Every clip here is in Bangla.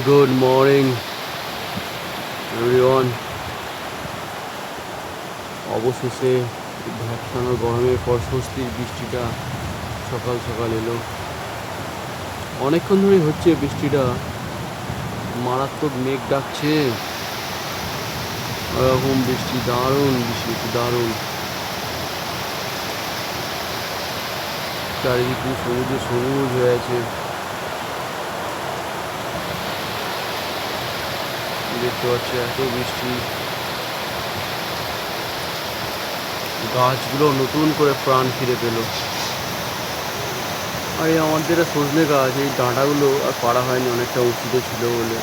Good morning everyone. অবশেষে ভ্যাপসানো গরমের পর স্বস্তির বৃষ্টিটা সকাল সকাল এলো। অনেকক্ষণ ধরেই হচ্ছে বৃষ্টিটা, মারাত্মক মেঘ ডাকছে, এরকম বৃষ্টি, দারুণ বৃষ্টি, দারুণ। চারিদিকে সবুজে সবুজ হয়ে আছে, দেখতে পাচ্ছি এত বৃষ্টি। গাছগুলো নতুন করে প্রাণ ফিরে পেল। আর এই আমাদের যেটা সজনে গাছ, এই ডাঁটাগুলো আর পাড়া হয়নি, অনেকটা উঁচুতে ছিল বলে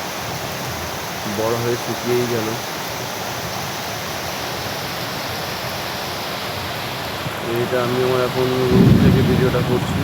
বড় হয়ে শুকিয়েই গেল। এটা আমি আমার এখন রুম থেকে ভিডিওটা করছি।